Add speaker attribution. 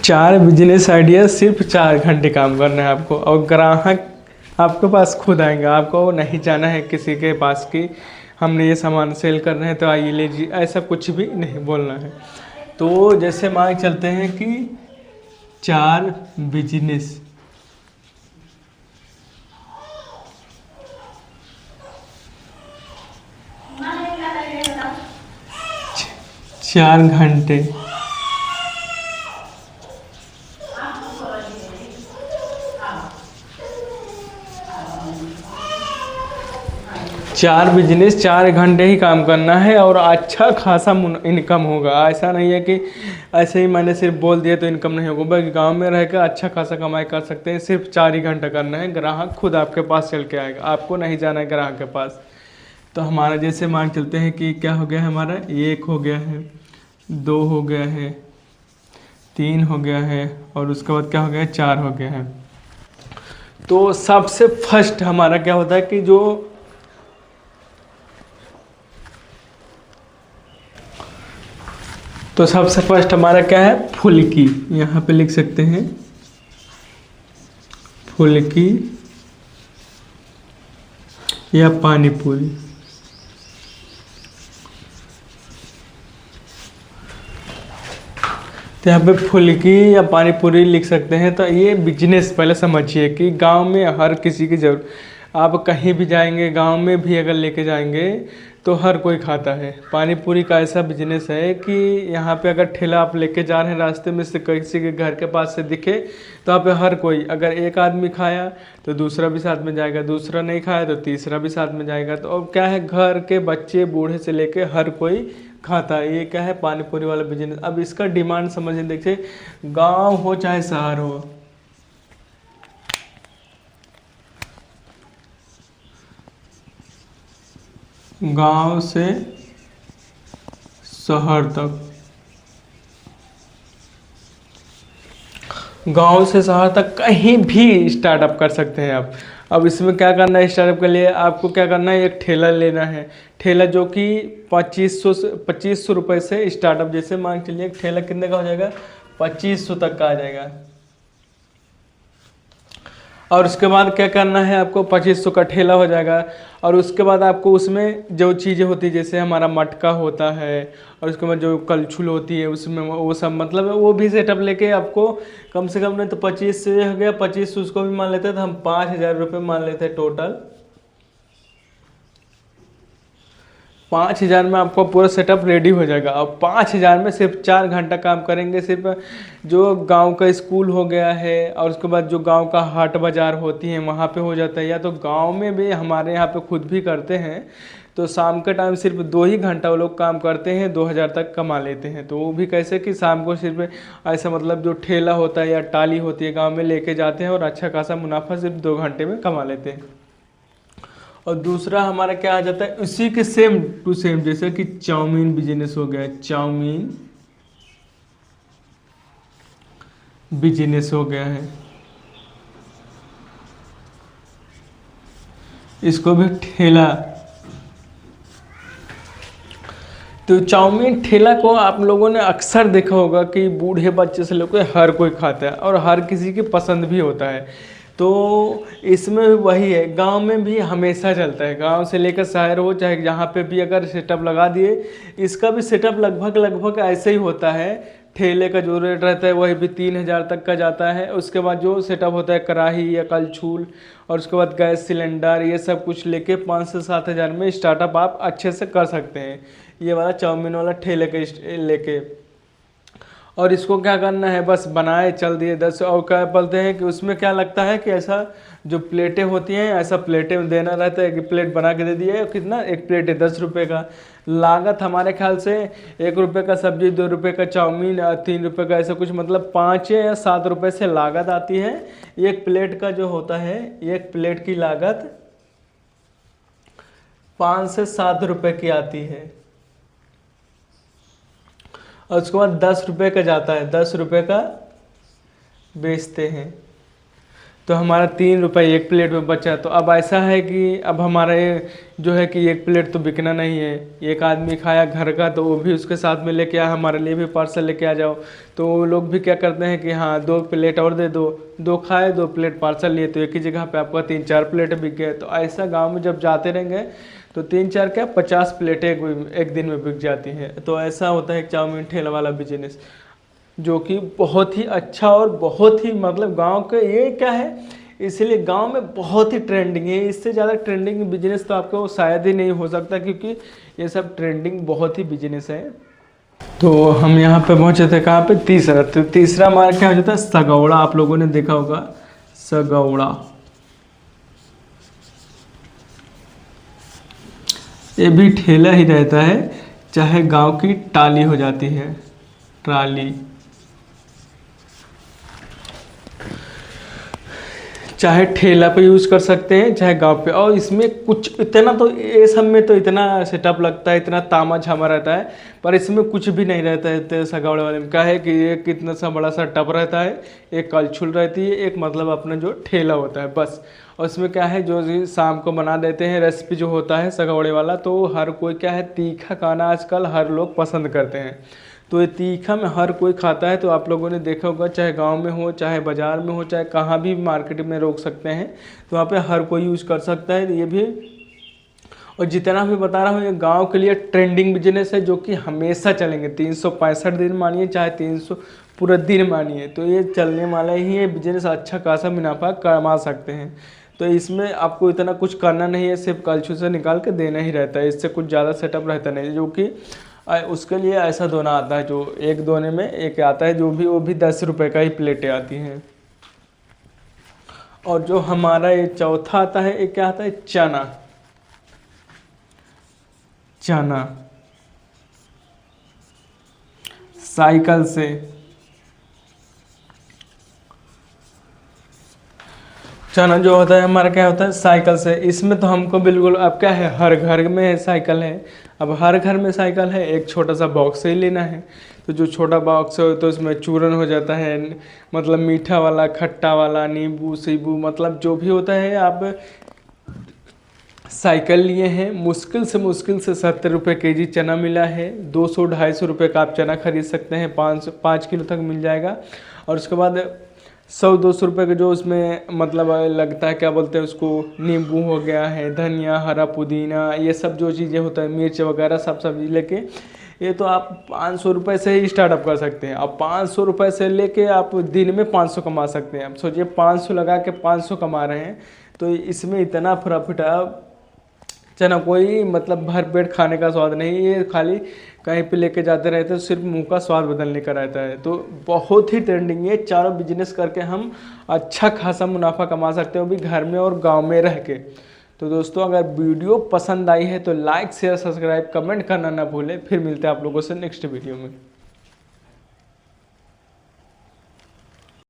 Speaker 1: चार business idea, सिर्फ 4 घंटे काम करना है आपको, और ग्राहक आपके पास खुद आएंगे। आपको नहीं जाना है किसी के पास कि हमने ये सामान सेल कर रहे हैं तो आइए लीजिए, ऐसा कुछ भी नहीं बोलना है। तो जैसे मान के चलते हैं कि 4 बिजनेस, चार घंटे, 4 बिजनेस 4 घंटे ही काम करना है और अच्छा खासा इनकम होगा। ऐसा नहीं है कि ऐसे ही मैंने सिर्फ बोल दिया तो इनकम नहीं होगा, बल्कि गांव में रहकर अच्छा खासा कमाई कर सकते हैं। सिर्फ 4 ही घंटा करना है, ग्राहक खुद आपके पास चल के आएगा, आपको नहीं जाना है ग्राहक के पास। तो हमारा जैसे मान चलते हैं कि क्या हो गया, हमारा 1 हो गया है, 2 हो गया है, 3 हो गया है, और उसके बाद क्या हो गया, 4 हो गया है। तो सबसे फर्स्ट हमारा क्या होता है कि जो तो सबसे फर्स्ट हमारा क्या है, फुल्की। यहाँ पे लिख सकते हैं फुल्की या पानी पूरी। तो यहाँ पे फुल्की या पानी पूरी लिख सकते हैं। तो ये बिजनेस पहले समझिए कि गांव में हर किसी की जरूरत, आप कहीं भी जाएंगे गांव में भी अगर लेके जाएंगे तो हर कोई खाता है। पानी पूरी का ऐसा बिजनेस है कि यहाँ पे अगर ठेला आप लेके जा रहे हैं, रास्ते में से किसी के घर के पास से दिखे तो यहाँ पे हर कोई, अगर एक आदमी खाया तो दूसरा भी साथ में जाएगा, दूसरा नहीं खाया तो तीसरा भी साथ में जाएगा। तो अब क्या है, घर के बच्चे बूढ़े से लेके हर कोई खाता है। ये क्या है, पानी पूरी वाला बिजनेस। अब इसका डिमांड समझिए, देखिए गांव हो चाहे शहर हो, गांव से शहर तक, गांव से शहर तक कहीं भी स्टार्टअप कर सकते हैं आप। अब इसमें क्या करना है, स्टार्टअप के लिए आपको क्या करना है, एक ठेला लेना है। ठेला जो कि 2500 रुपये से स्टार्टअप, जैसे मान के चलिए एक ठेला कितने का हो जाएगा, 2500 तक का आ जाएगा। और उसके बाद क्या करना है आपको, 2500 का ठेला हो जाएगा। और उसके बाद आपको उसमें जो चीज़ें होती है, जैसे हमारा मटका होता है, और उसके बाद जो कलछुल होती है उसमें वो सब, मतलब वो भी सेटअप लेके आपको कम से कम नहीं तो 25 से हो गया, 25 उसको भी मान लेते हैं तो हम 5000 रुपये मान लेते हैं टोटल। 5000 में आपको पूरा सेटअप रेडी हो जाएगा। और 5000 में सिर्फ 4 घंटा काम करेंगे। सिर्फ जो गांव का स्कूल हो गया है, और उसके बाद जो गांव का हाट बाज़ार होती है वहाँ पे हो जाता है, या तो गांव में भी हमारे यहाँ पे खुद भी करते हैं। तो शाम के टाइम सिर्फ 2 ही घंटा वो लोग काम करते हैं, 2000 तक कमा लेते हैं। तो वो भी कैसे कि शाम को सिर्फ ऐसा, मतलब जो ठेला होता है या टाली होती है गाँव में लेके जाते हैं, और अच्छा खासा मुनाफा सिर्फ 2 घंटे में कमा लेते हैं। और दूसरा हमारा क्या आ जाता है, उसी के सेम टू सेम, जैसे कि चाउमीन बिजनेस हो गया, चाउमीन बिजनेस हो गया है, इसको भी ठेला। तो चाउमीन ठेला को आप लोगों ने अक्सर देखा होगा कि बूढ़े बच्चे से लेकर हर कोई खाता है, और हर किसी की पसंद भी होता है। तो इसमें वही है, गांव में भी हमेशा चलता है, गांव से लेकर शहर हो चाहे जहाँ पे भी अगर सेटअप लगा दिए, इसका भी सेटअप लगभग लगभग ऐसे ही होता है। ठेले का जो रेट रहता है वही भी 3000 तक का जाता है। उसके बाद जो सेटअप होता है कढ़ाई या कलछूल, और उसके बाद गैस सिलेंडर, ये सब कुछ लेके 5 से 7000 में स्टार्टअप आप अच्छे से कर सकते हैं। ये वाला चाउमीन वाला ठेले के लेके। और इसको क्या करना है, बस बनाए चल दिए 10। और क्या बोलते हैं कि उसमें क्या लगता है कि ऐसा जो प्लेटें होती हैं, ऐसा प्लेटें देना रहता है कि प्लेट बना के दे दिए, कितना, एक प्लेट है 10 रुपये का। लागत हमारे ख्याल से 1 रुपये का सब्जी, 2 रुपये का चाउमीन, 3 रुपये का ऐसा कुछ, मतलब 5 या 7 रुपये से लागत आती है। एक प्लेट का जो होता है, एक प्लेट की लागत 5 से 7 रुपये की आती है। और उसके बाद 10 रुपये का जाता है, 10 रुपये का बेचते हैं। तो हमारा 3 रुपये एक प्लेट में बचा। तो अब ऐसा है कि अब हमारा ये जो है कि एक प्लेट तो बिकना नहीं है, एक आदमी खाया घर का तो वो भी उसके साथ में लेके आया, हमारे लिए भी पार्सल लेके आ जाओ। तो वो लोग भी क्या करते हैं कि हाँ 2 प्लेट और दे दो, 2 खाए 2 प्लेट पार्सल लिए, तो एक ही जगह पे आपका 3-4 प्लेट बिक गए। तो ऐसा गाँव में जब जाते रहेंगे तो 3-4 क्या 50 प्लेटें एक दिन में बिक जाती हैं। तो ऐसा होता है एक चाउमीन ठेला वाला बिजनेस, जो कि बहुत ही अच्छा और बहुत ही मतलब गांव के ये क्या है, इसलिए गांव में बहुत ही ट्रेंडिंग है। इससे ज़्यादा ट्रेंडिंग बिजनेस तो आपको शायद ही नहीं हो सकता, क्योंकि ये सब ट्रेंडिंग बहुत ही बिजनेस है। तो हम यहाँ पे पहुँचे थे कहाँ पे, तीसरा। तो तीसरा हमारा क्या हो जाता है, सगौड़ा। आप लोगों ने देखा होगा सगौड़ा। ये भी ठेला ही रहता है, चाहे गांव की टाली हो जाती है, ट्राली, चाहे ठेला पे यूज़ कर सकते हैं चाहे गांव पे। और इसमें कुछ इतना तो ये सब में तो इतना सेटअप लगता है, इतना तामा झामा रहता है, पर इसमें कुछ भी नहीं रहता है। तो सगौड़े वाले में क्या है कि एक इतना सा बड़ा सा टब रहता है, एक कलछुल रहती है, एक मतलब अपना जो ठेला होता है बस। और इसमें क्या है जो शाम को बना देते हैं रेसिपी जो होता है सगौड़े वाला, तो हर कोई क्या है तीखा खाना आजकल हर लोग पसंद करते हैं। तो ये तीखा में हर कोई खाता है। तो आप लोगों ने देखा होगा चाहे गांव में हो चाहे बाज़ार में हो चाहे कहाँ भी मार्केट में रोक सकते हैं, तो वहाँ पे हर कोई यूज़ कर सकता है ये भी। और जितना भी बता रहा हूँ ये गांव के लिए ट्रेंडिंग बिजनेस है, जो कि हमेशा चलेंगे, 365 दिन मानिए चाहे 300 पूरा दिन मानिए, तो ये चलने वाला ही है बिजनेस। अच्छा खासा मुनाफा कमा सकते हैं। तो इसमें आपको इतना कुछ करना नहीं है, सिर्फ कलछुल से निकाल के देना ही रहता है, इससे कुछ ज़्यादा सेटअप रहता नहीं। जो कि उसके लिए ऐसा दोना आता है, जो एक दोने में एक आता है, जो भी वो भी 10 रुपये का ही प्लेटें आती हैं। और जो हमारा ये चौथा आता है, ये क्या आता है, चना। चना साइकिल से, चना जो होता है हमारा क्या होता है साइकिल से। इसमें तो हमको बिल्कुल अब क्या है हर घर में साइकिल है। अब हर घर में साइकिल है, एक छोटा सा बॉक्स ही लेना है। तो जो छोटा बॉक्स है तो उसमें चूरन हो जाता है, मतलब मीठा वाला, खट्टा वाला, नींबू सीबू, मतलब जो भी होता है। आप साइकिल लिए हैं, मुश्किल से 70 रुपये केजी चना मिला है। 200-250 रुपये का आप चना खरीद सकते हैं, 5 किलो तक मिल जाएगा। और उसके बाद 100-200 रुपये का जो उसमें मतलब लगता है, क्या बोलते हैं उसको, नींबू हो गया है, धनिया, हरा पुदीना, ये सब जो चीज़ें होता है, मिर्च वगैरह सब सब्जी लेके, ये तो आप 500 रुपये से ही स्टार्टअप कर सकते हैं। अब 500 रुपये से लेके आप दिन में 500 कमा सकते हैं। अब सोचिए 500 लगा के 500 कमा रहे हैं, तो इसमें इतना प्रॉफिट है। चना कोई मतलब भर पेट खाने का स्वाद नहीं, ये खाली कहीं पे लेके जाते रहते हैं, तो सिर्फ मुंह का स्वाद बदलने का रहता है। तो बहुत ही ट्रेंडिंग है, चारों बिजनेस करके हम अच्छा खासा मुनाफा कमा सकते हैं, वो भी घर में और गांव में रह के। तो दोस्तों अगर वीडियो पसंद आई है तो लाइक शेयर सब्सक्राइब कमेंट करना ना भूलें। फिर मिलते हैं आप लोगों से नेक्स्ट वीडियो में।